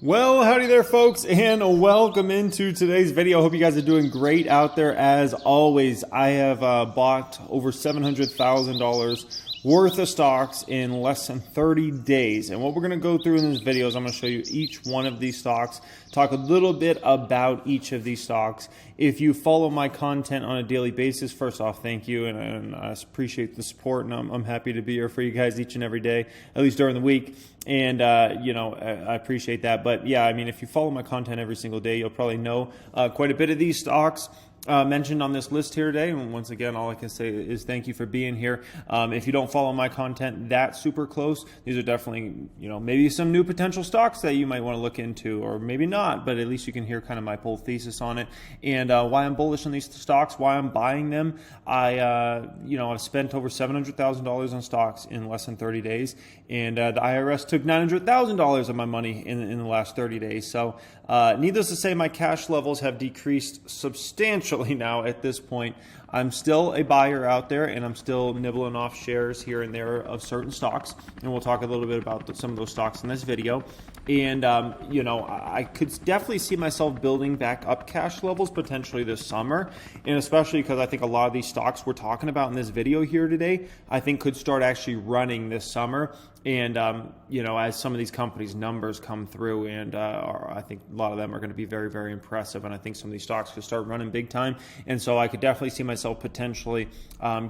Well, howdy there, folks, and welcome into today's video. Hope you guys are doing great out there. As always, I have bought over $700,000 worth of stocks in less than 30 days. And what we're going to go through in this video is I'm going to show you each one of these stocks, talk a little bit about each of these stocks. If you follow my content on a daily basis, first off, thank you, and I appreciate the support, and I'm happy to be here for you guys each and every day, at least during the week. And, I appreciate that. But yeah, I mean, if you follow my content every single day, you'll probably know quite a bit of these stocks mentioned on this list here today. And once again, all I can say is thank you for being here. If you don't follow my content that super close, these are definitely, maybe some new potential stocks that you might want to look into, or maybe not, but at least you can hear kind of my whole thesis on it and why I'm bullish on these stocks, why I'm buying them. I've spent over $700,000 on stocks in less than 30 days, and the IRS took $900,000 of my money in the last 30 days. So needless to say, my cash levels have decreased substantially now at this point. I'm still a buyer out there, and I'm still nibbling off shares here and there of certain stocks, and we'll talk a little bit about some of those stocks in this video. And, I could definitely see myself building back up cash levels potentially this summer, and especially because I think a lot of these stocks we're talking about in this video here today, I think could start actually running this summer. And, as some of these companies' numbers come through, and I think a lot of them are going to be very, very impressive. And I think some of these stocks could start running big time. And so I could definitely see myself potentially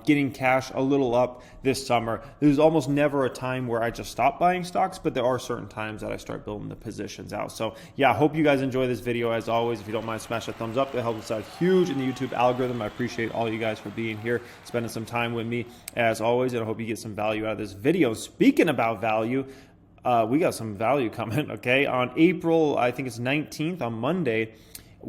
getting cash a little up this summer. There's almost never a time where I just stop buying stocks, but there are certain times that I start building the positions out. So yeah, I hope you guys enjoy this video. As always, if you don't mind, smash a thumbs up. It helps us out huge in the YouTube algorithm. I appreciate all you guys for being here, spending some time with me as always, and I hope you get some value out of this video. Speaking about value, we got some value coming, okay? On April, I think it's 19th, on Monday,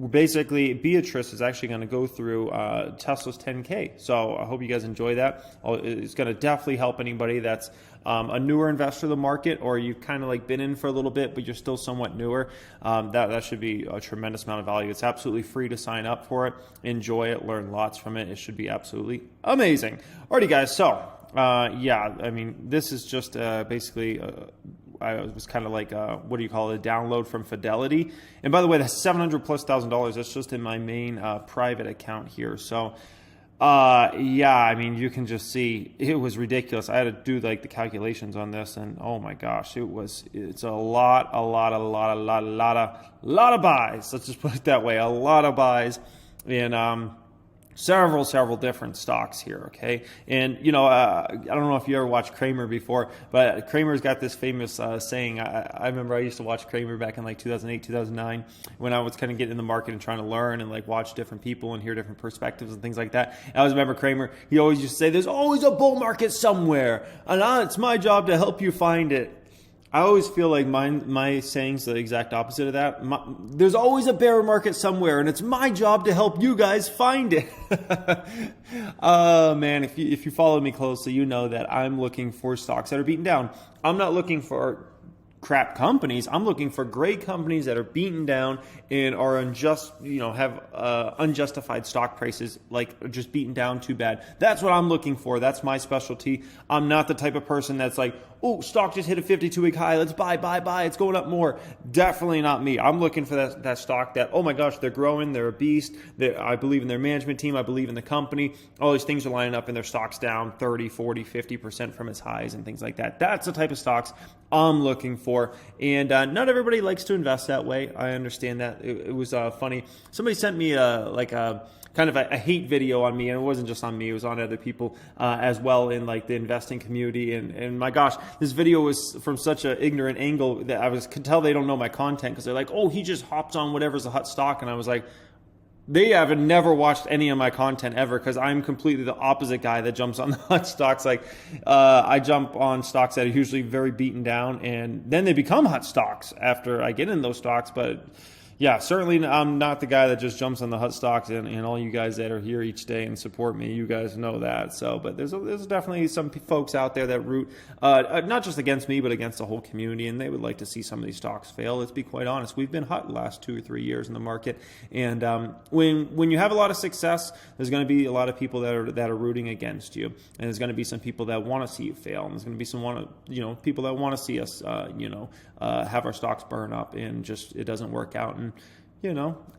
basically Beatrice is actually going to go through Tesla's 10K. So I hope you guys enjoy that. It's going to definitely help anybody that's a newer investor in the market, or you've kind of like been in for a little bit, but you're still somewhat newer. That should be a tremendous amount of value. It's absolutely free to sign up for it. Enjoy it, learn lots from it. It should be absolutely amazing. Alrighty, guys. So this is just basically I was kind of like a download from Fidelity. And by the way, that's $700,000+. That's just in my main private account here. So you can just see it was ridiculous. I had to do like the calculations on this, and oh my gosh, it's a lot of buys. Let's just put it that way. A lot of buys in several different stocks here, okay? And, I don't know if you ever watched Kramer before, but Kramer's got this famous saying. I remember I used to watch Kramer back in like 2008, 2009, when I was kind of getting in the market and trying to learn and like watch different people and hear different perspectives and things like that. And I always remember Kramer, he always used to say, there's always a bull market somewhere, and it's my job to help you find it. I always feel like my saying's the exact opposite of that. There's always a bear market somewhere, and it's my job to help you guys find it. Man, if you follow me closely, you know that I'm looking for stocks that are beaten down. I'm not looking for crap companies. I'm looking for great companies that are beaten down and are have unjustified stock prices, like just beaten down too bad. That's what I'm looking for. That's my specialty. I'm not the type of person that's like, oh, stock just hit a 52-week high. Let's buy. It's going up more. Definitely not me. I'm looking for that stock that, oh my gosh, they're growing. They're a beast. I believe in their management team. I believe in the company. All these things are lining up, and their stock's down 30, 40, 50% from its highs and things like that. That's the type of stocks I'm looking for. And not everybody likes to invest that way. I understand that. It was funny. Somebody sent me kind of a hate video on me, and it wasn't just on me, it was on other people as well in like the investing community. And my gosh, this video was from such an ignorant angle that could tell they don't know my content, because they're like, oh, he just hops on whatever's a hot stock. And I was like, they have never watched any of my content ever, because I'm completely the opposite guy that jumps on the hot stocks. Like I jump on stocks that are usually very beaten down, and then they become hot stocks after I get in those stocks. But Yeah, certainly I'm not the guy that just jumps on the hot stocks, and all you guys that are here each day and support me, you guys know that. So, but there's definitely some folks out there that root not just against me, but against the whole community, and they would like to see some of these stocks fail. Let's be quite honest. We've been hot the last 2 or 3 years in the market, and when you have a lot of success, there's going to be a lot of people that are rooting against you, and there's going to be some people that want to see you fail, and there's going to be some people that want to see us have our stocks burn up, and just it doesn't work out. And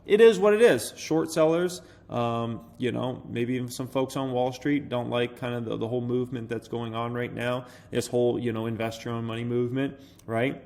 it is what it is. Short sellers, maybe even some folks on Wall Street don't like kind of the whole movement that's going on right now. This whole, invest your own money movement, right?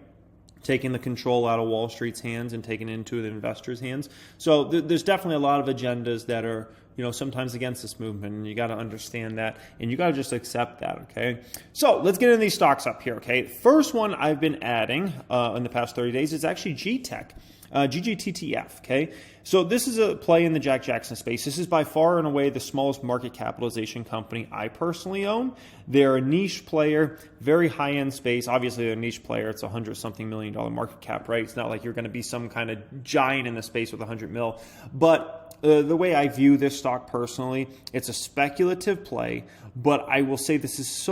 Taking the control out of Wall Street's hands and taking it into the investors' hands. So there's definitely a lot of agendas that are, sometimes against this movement, and you got to understand that, and you got to just accept that, okay? So let's get into these stocks up here, okay? First one I've been adding in the past 30 days is actually GTEC. GGTTF, okay? So this is a play in the Jack Jackson space. This is by far and away the smallest market capitalization company I personally own. They're a niche player, very high-end space. Obviously, they're a niche player. It's $100-something million market cap, right? It's not like you're going to be some kind of giant in the space with 100 mil. But the way I view this stock personally, it's a speculative play, but I will say this is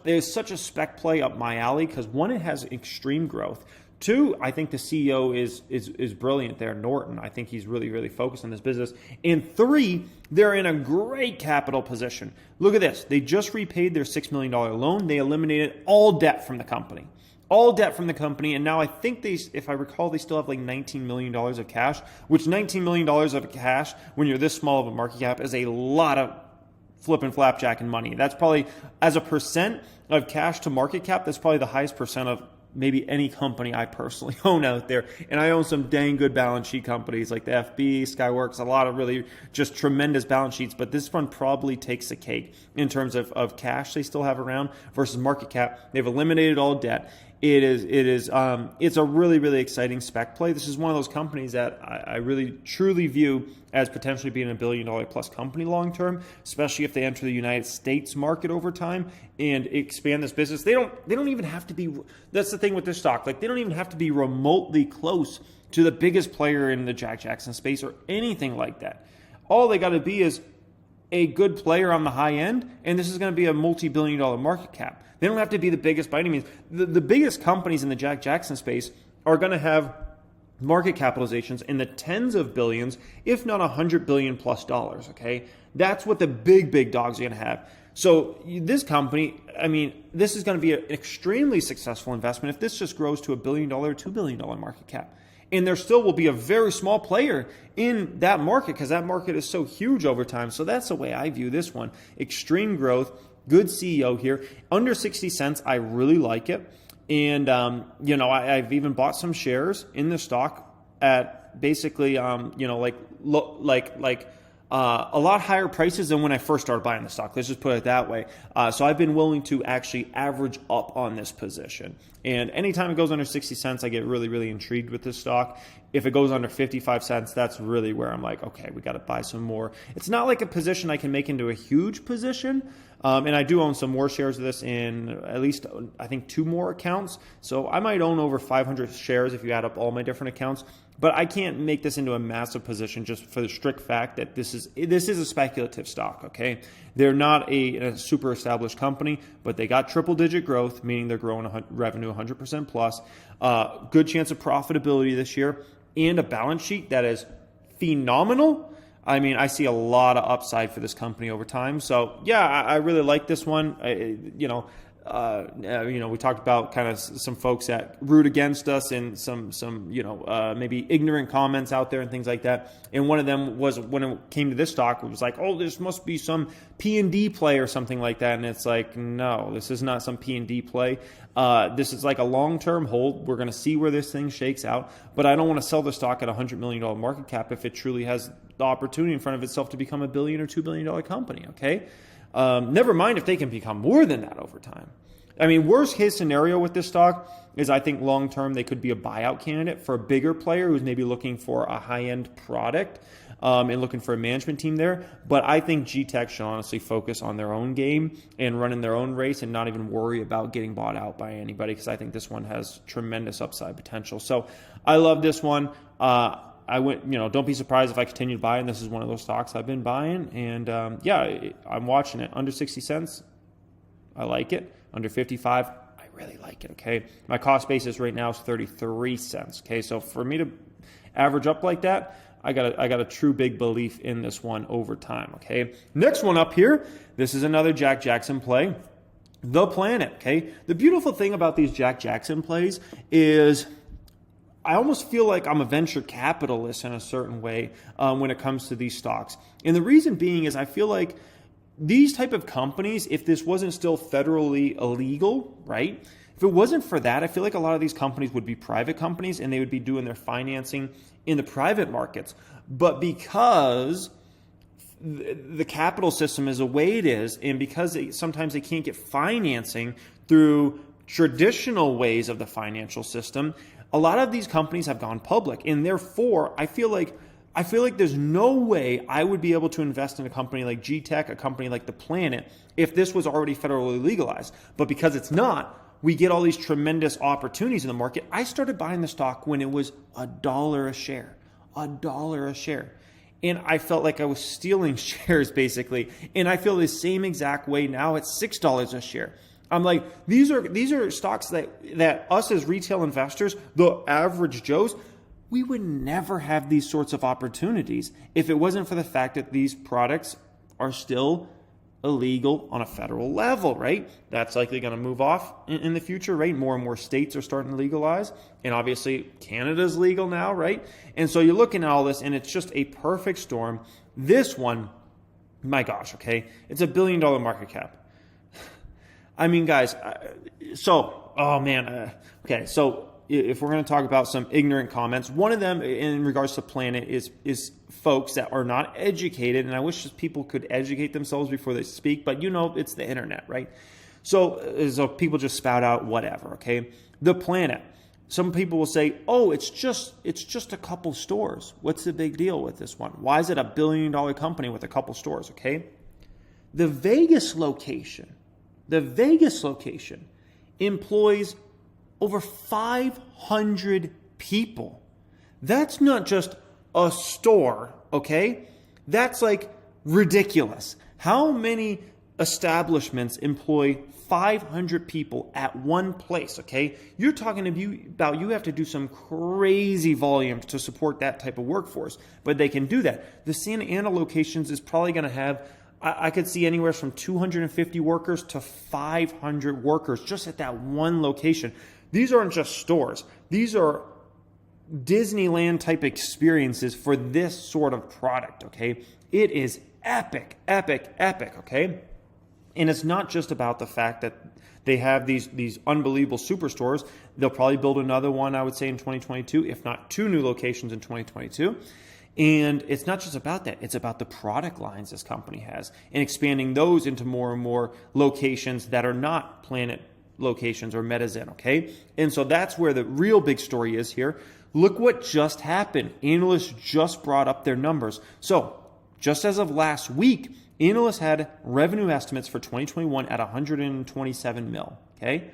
there's such a spec play up my alley because one, it has extreme growth. Two, I think the CEO is brilliant there, Norton. I think he's really, really focused on this business. And three, they're in a great capital position. Look at this. They just repaid their $6 million loan. They eliminated all debt from the company. All debt from the company. And now I think if I recall, they still have like $19 million of cash, which $19 million of cash when you're this small of a market cap is a lot of flipping flapjack and money. That's probably, as a percent of cash to market cap, that's probably the highest percent of maybe any company I personally own out there. And I own some dang good balance sheet companies like the FB, Skyworks, a lot of really just tremendous balance sheets. But this one probably takes the cake in terms of cash they still have around versus market cap. They've eliminated all debt. It's a really, really exciting spec play. This is one of those companies that I really truly view as potentially being a $1 billion plus company long term, especially if they enter the United States market over time and expand this business. They don't even have to be, that's the thing with this stock, like they don't even have to be remotely close to the biggest player in the Jack Jackson space or anything like that. All they got to be is a good player on the high end, and this is going to be a multi-billion-dollar market cap. They don't have to be the biggest by any means. The biggest companies in the Jack Jackson space are going to have market capitalizations in the tens of billions, if not $100 billion plus dollars, okay? That's what the big dogs are going to have. So this company, this is going to be an extremely successful investment if this just grows to $1 billion, $2 billion market cap. And there still will be a very small player in that market because that market is so huge over time. So that's the way I view this one. Extreme growth, good CEO here. Under 60 cents, I really like it. And, I've even bought some shares in the stock at basically, a lot higher prices than when I first started buying the stock. Let's just put it that way. So I've been willing to actually average up on this position. And anytime it goes under 60 cents, I get really, really intrigued with this stock. If it goes under 55 cents, that's really where I'm like, okay, we got to buy some more. It's not like a position I can make into a huge position. And I do own some more shares of this in at least, I think, 2 more accounts. So I might own over 500 shares if you add up all my different accounts. But I can't make this into a massive position just for the strict fact that this is a speculative stock, okay? They're not a super established company, but they got triple-digit growth, meaning they're growing revenue 100% plus, good chance of profitability this year, and a balance sheet that is phenomenal. I see a lot of upside for this company over time. So, yeah, I really like this one. We talked about kind of some folks that root against us and some maybe ignorant comments out there and things like that. And one of them was when it came to this stock, it was like, oh, this must be some P&D play or something like that. And it's like, no, this is not some P&D play. This is like a long-term hold. We're going to see where this thing shakes out. But I don't want to sell the stock at a $100 million market cap if it truly has the opportunity in front of itself to become a $1 billion or $2 billion company, okay? Never mind if they can become more than that over time. Worst case scenario with this stock is I think long term they could be a buyout candidate for a bigger player who's maybe looking for a high-end product and looking for a management team there. But I think GTEC should honestly focus on their own game and running their own race and not even worry about getting bought out by anybody because I think this one has tremendous upside potential. So I love this one. I went, don't be surprised if I continue to buy, and this is one of those stocks I've been buying. And yeah, I'm watching it. Under 60 cents, I like it. Under 55, I really like it, okay? My cost basis right now is 33 cents, okay? So for me to average up like that, I got a true big belief in this one over time, okay? Next one up here, this is another Jack Jackson play, The Planet, okay? The beautiful thing about these Jack Jackson plays is I almost feel like I'm a venture capitalist in a certain way when it comes to these stocks. And the reason being is I feel like these type of companies, if this wasn't still federally illegal, right? If it wasn't for that, I feel like a lot of these companies would be private companies and they would be doing their financing in the private markets. But because the capital system is the way it is, and because sometimes they can't get financing through traditional ways of the financial system, a lot of these companies have gone public. And therefore, I feel like there's no way I would be able to invest in a company like GTEC, a company like The Planet, if this was already federally legalized. But because it's not, we get all these tremendous opportunities in the market. I started buying the stock when it was $1 a share, $1 a share. And I felt like I was stealing shares basically. And I feel the same exact way now at $6 a share. I'm like, these are stocks that us as retail investors, the average Joes, we would never have these sorts of opportunities if it wasn't for the fact that these products are still illegal on a federal level, right? That's likely going to move off in the future, right? More and more states are starting to legalize. And obviously, Canada's legal now, right? And so you're looking at all this, and it's just a perfect storm. This one, my gosh, okay? It's $1 billion market cap. I mean, guys, okay, so if we're going to talk about some ignorant comments, one of them in regards to Planet is folks that are not educated, and I wish people could educate themselves before they speak, but it's the internet, right? So people just spout out whatever, okay? The Planet. Some people will say, oh, it's just a couple stores. What's the big deal with this one? Why is it $1 billion company with a couple stores, okay? The Vegas location employs over 500 people. That's not just a store, okay? That's like ridiculous. How many establishments employ 500 people at one place, okay? You're talking about you have to do some crazy volumes to support that type of workforce, but they can do that. The Santa Ana locations is probably going to have, I could see anywhere from 250 workers to 500 workers just at that one location. These aren't just stores. These are Disneyland type experiences for this sort of product, okay? It is epic, epic, epic, okay? And it's not just about the fact that they have these unbelievable superstores. They'll probably build another one, I would say, in 2022, if not 2 new locations in 2022. And it's not just about that. It's about the product lines this company has and expanding those into more and more locations that are not Planet locations or MetaZen, okay? And so that's where the real big story is here. Look what just happened. Analysts just brought up their numbers. So just as of last week, analysts had revenue estimates for 2021 at 127 mil, okay?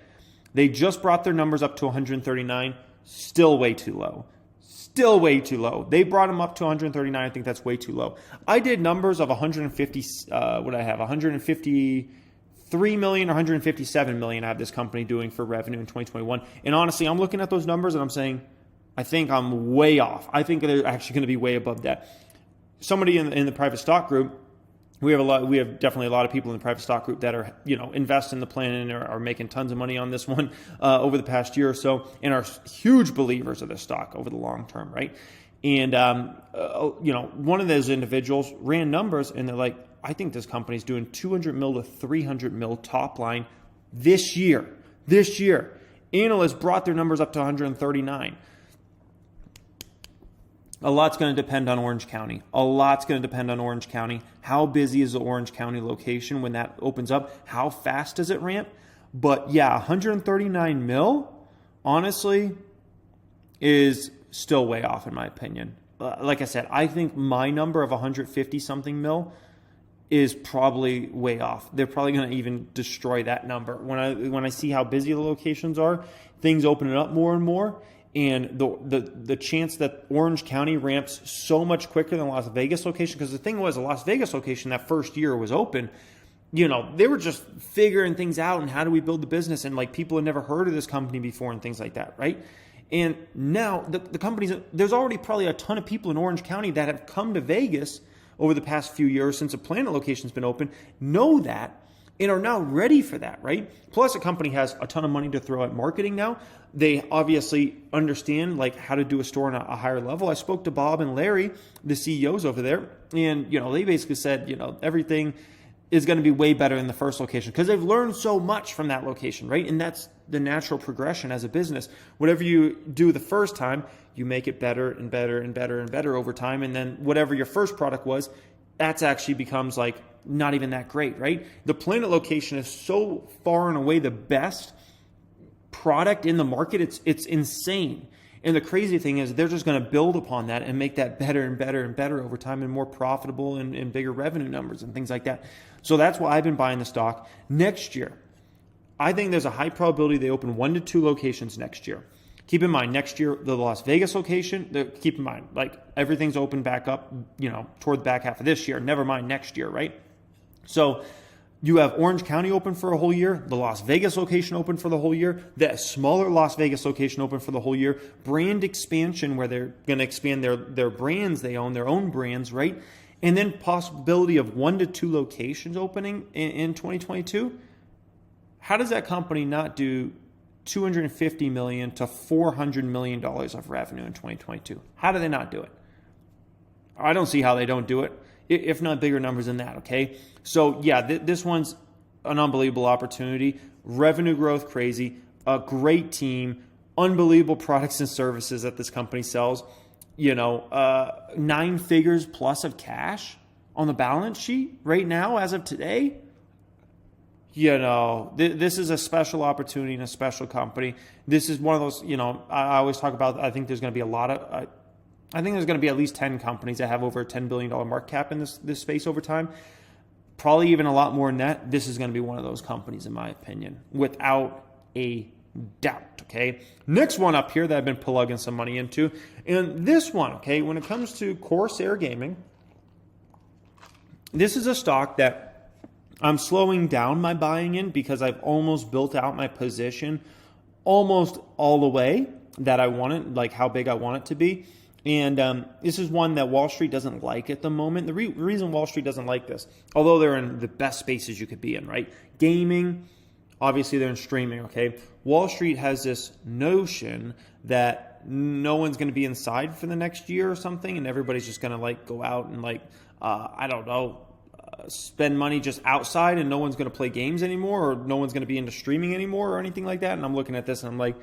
They just brought their numbers up to 139, still way too low. Still way too low. They brought them up to 139. I think that's way too low. I did numbers of 150, what I have, 153 million or 157 million I have this company doing for revenue in 2021. And honestly, I'm looking at those numbers and I'm saying, I think I'm way off. I think they're actually going to be way above that. Somebody in the private stock group, we have definitely a lot of people in the private stock group that are, invest in the plan and are making tons of money on this one over the past year or so, and are huge believers of this stock over the long term, right? And one of those individuals ran numbers, and they're like, I think this company's doing 200 mil to 300 mil top line this year. This year, analysts brought their numbers up to 139. A lot's going to depend on Orange County. A lot's going to depend on Orange County. How busy is the Orange County location when that opens up? How fast does it ramp? But yeah, 139 mil, honestly, is still way off in my opinion. Like I said, I think my number of 150 something mil is probably way off. They're probably going to even destroy that number. When I see how busy the locations are, things opening up more and more, and the chance that Orange County ramps so much quicker than the Las Vegas location, because the thing was, the Las Vegas location that first year was open, they were just figuring things out and how do we build the business, and like people had never heard of this company before and things like that, right? And now the companies, there's already probably a ton of people in Orange County that have come to Vegas over the past few years since the Planet location's been open, know that, and are now ready for that, right? Plus, a company has a ton of money to throw at marketing now. They obviously understand like how to do a store on a higher level. I spoke to Bob and Larry, the CEOs over there, and they basically said, everything is going to be way better in the first location because they've learned so much from that location, right? And that's the natural progression as a business. Whatever you do the first time, you make it better and better and better and better over time. And then whatever your first product was, that's actually becomes like not even that great, right? The Planet location is so far and away the best product in the market. It's insane. And the crazy thing is they're just going to build upon that and make that better and better and better over time and more profitable and bigger revenue numbers and things like that. So that's why I've been buying the stock. Next year, I think there's a high probability they open 1 to 2 locations next year. Keep in mind, next year, the Las Vegas location, keep in mind, like everything's open back up, toward the back half of this year, never mind next year, right? So you have Orange County open for a whole year, the Las Vegas location open for the whole year, the smaller Las Vegas location open for the whole year, brand expansion where they're going to expand their brands they own, their own brands, right? And then possibility of 1 to 2 locations opening in 2022. How does that company not do $250 million to $400 million of revenue in 2022? How do they not do it? I don't see how they don't do it, if not bigger numbers than that, okay? So yeah, this one's an unbelievable opportunity. Revenue growth crazy, a great team, unbelievable products and services that this company sells. 9 figures plus of cash on the balance sheet right now as of today. This is a special opportunity and a special company. This is one of those, I always talk about, I think there's going to be I think there's going to be at least 10 companies that have over a $10 billion market cap in this space over time. Probably even a lot more than that. This is going to be one of those companies, in my opinion, without a doubt, okay? Next one up here that I've been plugging some money into, and this one, okay, when it comes to Corsair Gaming, this is a stock that I'm slowing down my buying in because I've almost built out my position almost all the way that I want it, like how big I want it to be. And this is one that Wall Street doesn't like at the moment. The reason Wall Street doesn't like this, although they're in the best spaces you could be in, right? Gaming, obviously they're in streaming, okay? Wall Street has this notion that no one's going to be inside for the next year or something, and everybody's just going to like go out and like, spend money just outside, and no one's going to play games anymore, or no one's going to be into streaming anymore or anything like that. And I'm looking at this and I'm like,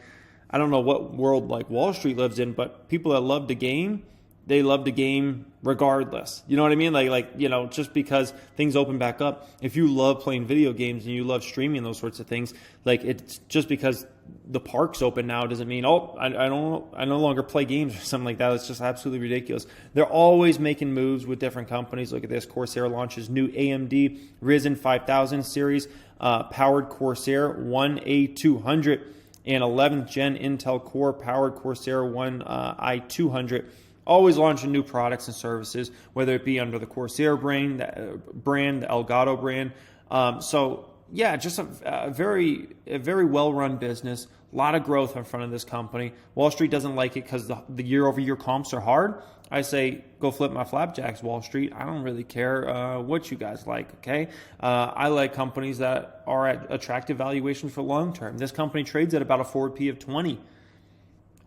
I don't know what world like Wall Street lives in, but people that love to game, they love to game regardless. You know what I mean? Like just because things open back up, if you love playing video games and you love streaming those sorts of things, like it's just because the park's open now doesn't mean, I no longer play games or something like that. It's just absolutely ridiculous. They're always making moves with different companies. Look at this. Corsair launches new AMD Ryzen 5000 series, powered Corsair 1A200 and 11th gen Intel Core powered Corsair 1 i200. Always launching new products and services, whether it be under the Corsair brand, the Elgato brand. So yeah, just a very well-run business. A lot of growth in front of this company. Wall Street doesn't like it because the year-over-year comps are hard. I say go flip my flapjacks, Wall Street. I don't really care what you guys like, okay? I like companies that are at attractive valuations for long term. This company trades at about a forward P of 20.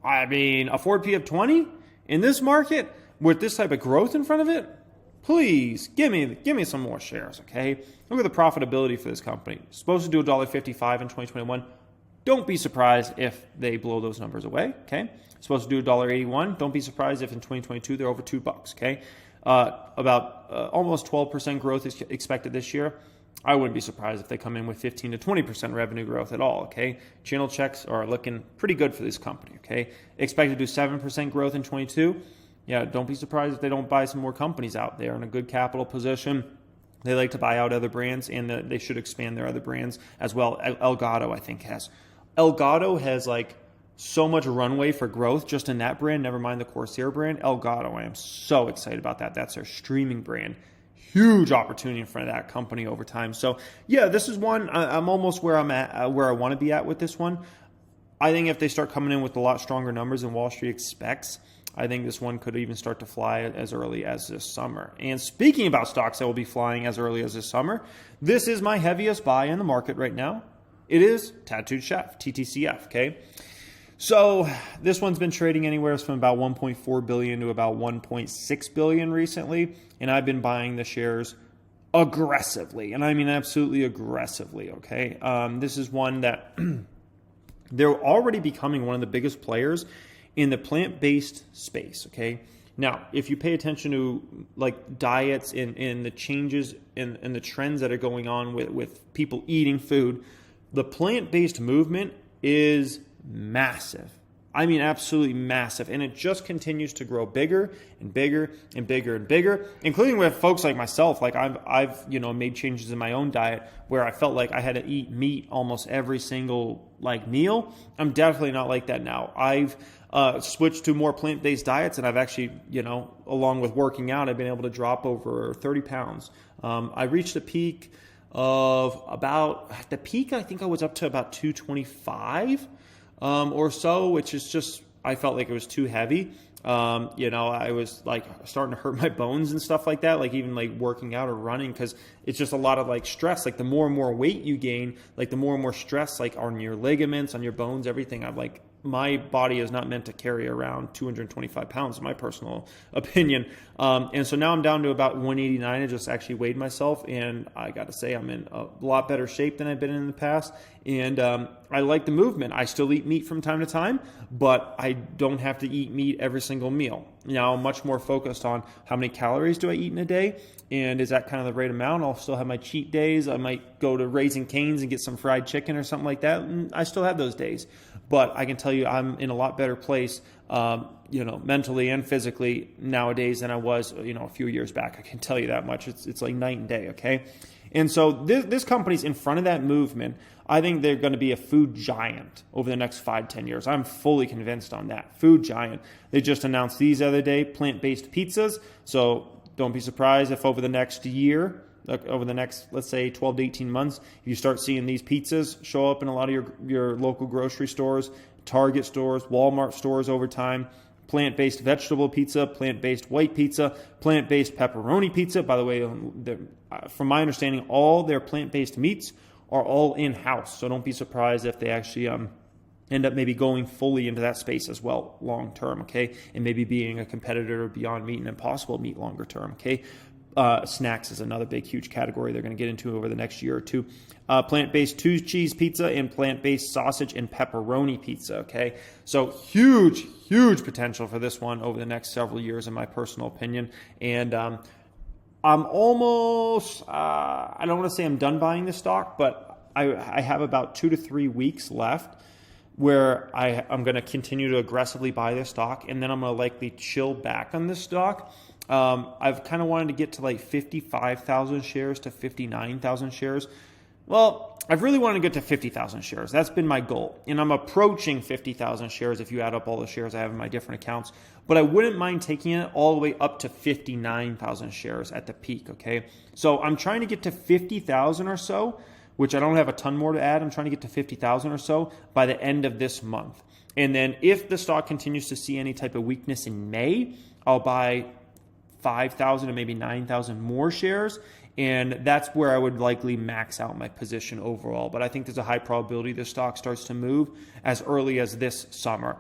I mean, a forward P of 20 in this market with this type of growth in front of it? Please give me some more shares, okay? Look at the profitability for this company. Supposed to do $1.55 in 2021. Don't be surprised if they blow those numbers away, okay? Supposed to do $1.81. Don't be surprised if in 2022 they're over $2, okay? About almost 12% growth is expected this year. I wouldn't be surprised if they come in with 15 to 20% revenue growth at all, okay? Channel checks are looking pretty good for this company, okay? Expected to do 7% growth in 22. Yeah, don't be surprised if they don't buy some more companies out there in a good capital position. They like to buy out other brands, and they should expand their other brands as well. Elgato, I think, has. Elgato has like so much runway for growth just in that brand, never mind the Corsair brand. Elgato, I am so excited about that. That's their streaming brand. Huge opportunity in front of that company over time. So yeah, this is one, I'm almost where I'm at, where I want to be at with this one. I think if they start coming in with a lot stronger numbers than Wall Street expects, I think this one could even start to fly as early as this summer. And speaking about stocks that will be flying as early as this summer, this is my heaviest buy in the market right now. It is Tattooed Chef, TTCF, okay? So this one's been trading anywhere from about 1.4 billion to about 1.6 billion recently, and I've been buying the shares aggressively, and I mean absolutely aggressively, okay? This is one that they're already becoming one of the biggest players in the plant-based space, okay? Now, if you pay attention to like diets and the changes and the trends that are going on with people eating food, the plant-based movement is massive. I mean, absolutely massive. And it just continues to grow bigger and bigger and bigger and bigger, including with folks like myself. Like I've made changes in my own diet where I felt like I had to eat meat almost every single like meal. I'm definitely not like that now. I've switched to more plant-based diets, and I've actually, along with working out, I've been able to drop over 30 pounds. I reached a peak of at the peak, I think I was up to about 225. Or so, which is just, I felt like it was too heavy. I was like starting to hurt my bones and stuff like that, like even like working out or running, because it's just a lot of like stress. Like the more and more weight you gain, like the more and more stress like on your ligaments, on your bones, everything. I'm like, my body is not meant to carry around 225 pounds, in my personal opinion. And so now I'm down to about 189. I just actually weighed myself, and I got to say I'm in a lot better shape than I've been in the past. And I like the movement. I still eat meat from time to time, but I don't have to eat meat every single meal. Now I'm much more focused on how many calories do I eat in a day, and is that kind of the right amount? I'll still have my cheat days. I might go to Raising Cane's and get some fried chicken or something like that, and I still have those days. But I can tell you I'm in a lot better place, mentally and physically nowadays than I was, a few years back. I can tell you that much. It's like night and day, okay? And so this company's in front of that movement. I think they're going to be a food giant over the next 5-10 years. I'm fully convinced on that. Food giant. They just announced these other day, plant-based pizzas. So don't be surprised if over the next year, over the next, let's say, 12 to 18 months, you start seeing these pizzas show up in a lot of your local grocery stores, Target stores, Walmart stores over time. Plant-based vegetable pizza, plant-based white pizza, plant-based pepperoni pizza. By the way, from my understanding, all their plant-based meats are all in-house. So don't be surprised if they actually end up maybe going fully into that space as well long term, okay? And maybe being a competitor to Beyond Meat and Impossible Meat longer term, okay? Snacks is another big, huge category they're going to get into over the next year or two. Plant-based 2-cheese pizza and plant-based sausage and pepperoni pizza, okay? So huge, huge potential for this one over the next several years, in my personal opinion. And I'm almost, I don't want to say I'm done buying this stock, but I have about 2 to 3 weeks left where I'm going to continue to aggressively buy this stock, and then I'm going to likely chill back on this stock. I've kind of wanted to get to like 55,000 shares to 59,000 shares. Well, I've really wanted to get to 50,000 shares. That's been my goal. And I'm approaching 50,000 shares if you add up all the shares I have in my different accounts. But I wouldn't mind taking it all the way up to 59,000 shares at the peak, okay? So I'm trying to get to 50,000 or so, which I don't have a ton more to add. I'm trying to get to 50,000 or so by the end of this month. And then if the stock continues to see any type of weakness in May, I'll buy 5,000 to maybe 9,000 more shares, and that's where I would likely max out my position overall. But I think there's a high probability this stock starts to move as early as this summer.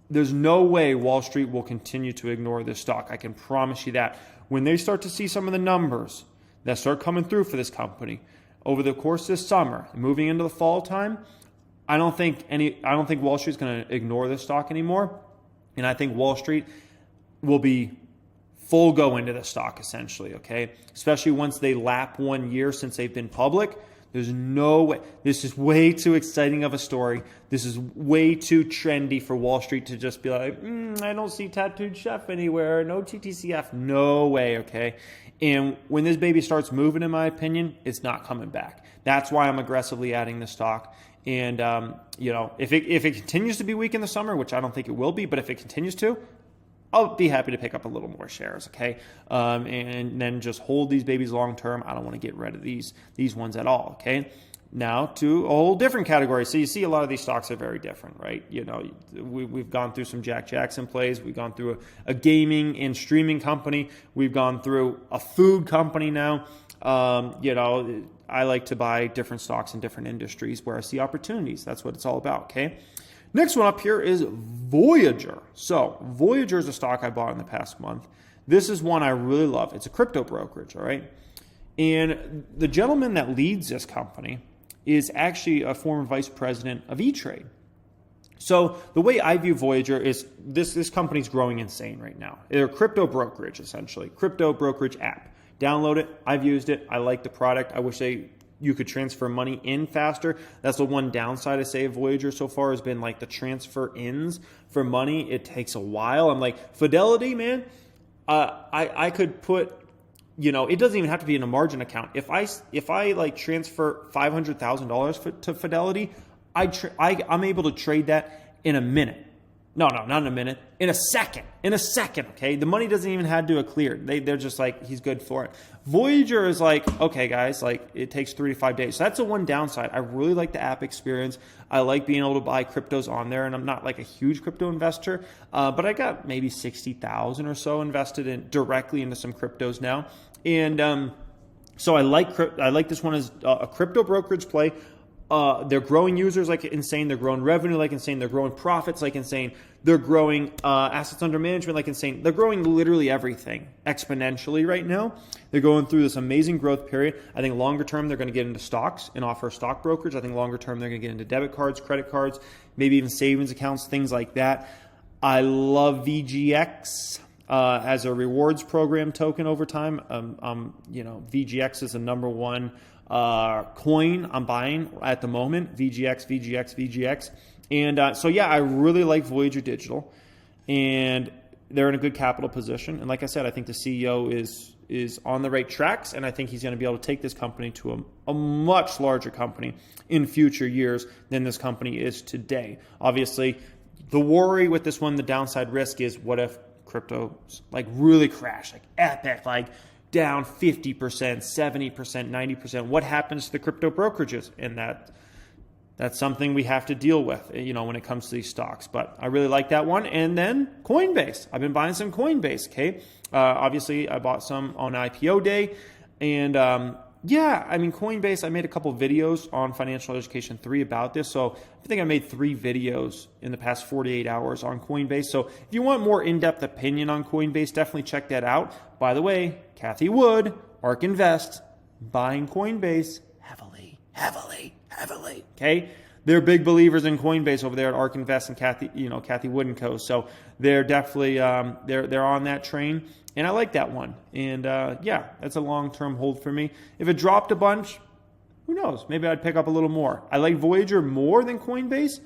There's no way Wall Street will continue to ignore this stock. I can promise you that. When they start to see some of the numbers that start coming through for this company over the course of this summer, moving into the fall time, I don't think Wall Street's going to ignore this stock anymore, and I think Wall Street will be full go into the stock essentially, okay? Especially once they lap 1 year since they've been public. There's no way. This is way too exciting of a story. This is way too trendy for Wall Street to just be like, I don't see Tattooed Chef anywhere. No TTCF. No way, okay? And when this baby starts moving, in my opinion, it's not coming back. That's why I'm aggressively adding the stock. And, you know, if it continues to be weak in the summer, which I don't think it will be, but if it continues to, I'll be happy to pick up a little more shares, okay? And then just hold these babies long term. I don't want to get rid of these ones at all, okay? Now to a whole different category. So you see a lot of these stocks are very different, right? You know, we've gone through some Jack Jackson plays. We've gone through a gaming and streaming company. We've gone through a food company now. You know, I like to buy different stocks in different industries where I see opportunities. That's what it's all about, okay? Next one up here is Voyager. So Voyager is a stock I bought in the past month. This is one I really love. It's a crypto brokerage, all right? And the gentleman that leads this company is actually a former vice president of E-Trade. So the way I view Voyager is this company's growing insane right now. They're a crypto brokerage, essentially. Crypto brokerage app. Download it. I've used it. I like the product. I wish you could transfer money in faster. That's the one downside I say of Voyager so far has been like the transfer ins for money. It takes a while. I'm like, Fidelity, man, I could put, you know, it doesn't even have to be in a margin account. If I like transfer $500,000 to Fidelity, I'm able to trade that in a minute. No, not in a minute. In a second. Okay? The money doesn't even have to clear. They're just like, he's good for it. Voyager is like, okay, guys, like it takes 3 to 5 days. So that's the one downside. I really like the app experience. I like being able to buy cryptos on there, and I'm not like a huge crypto investor, but I got maybe 60,000 or so invested directly into some cryptos now. And so I like this one as a crypto brokerage play. They're growing users like insane. They're growing revenue like insane. They're growing profits like insane. They're growing assets under management like insane. They're growing literally everything exponentially right now. They're going through this amazing growth period. I think longer term, they're going to get into stocks and offer stock brokerage. I think longer term, they're going to get into debit cards, credit cards, maybe even savings accounts, things like that. I love VGX. As a rewards program token over time. You know, VGX is the number one coin I'm buying at the moment. VGX. And so, yeah, I really like Voyager Digital. And they're in a good capital position. And like I said, I think the CEO is on the right tracks. And I think he's going to be able to take this company to a much larger company in future years than this company is today. Obviously, the worry with this one, the downside risk is what if cryptos like really crash, like epic, like down 50%, 70%, 90%. What happens to the crypto brokerages? And that's something we have to deal with, you know, when it comes to these stocks. But I really like that one. And then Coinbase. I've been buying some Coinbase, okay? Obviously, I bought some on IPO day. And yeah, I mean, Coinbase, I made a couple videos on Financial Education 3 about this. So I think I made 3 videos in the past 48 hours on Coinbase. So if you want more in-depth opinion on Coinbase, definitely check that out. By the way, Cathie Wood, ARK Invest, buying Coinbase heavily. Okay? They're big believers in Coinbase over there at ARK Invest and Cathie Wood and Co. So they're definitely they're on that train. And I like that one. And yeah, that's a long-term hold for me. If it dropped a bunch, who knows? Maybe I'd pick up a little more. I like Voyager more than Coinbase,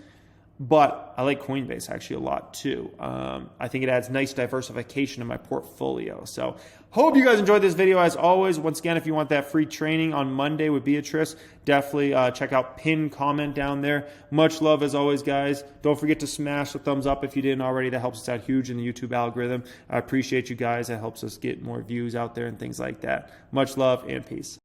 but I like Coinbase actually a lot too. I think it adds nice diversification to my portfolio. So hope you guys enjoyed this video. As always, once again, if you want that free training on Monday with Beatrice, definitely check out pinned comment down there. Much love as always, guys. Don't forget to smash the thumbs up if you didn't already. That helps us out huge in the YouTube algorithm. I appreciate you guys. That helps us get more views out there and things like that. Much love and peace.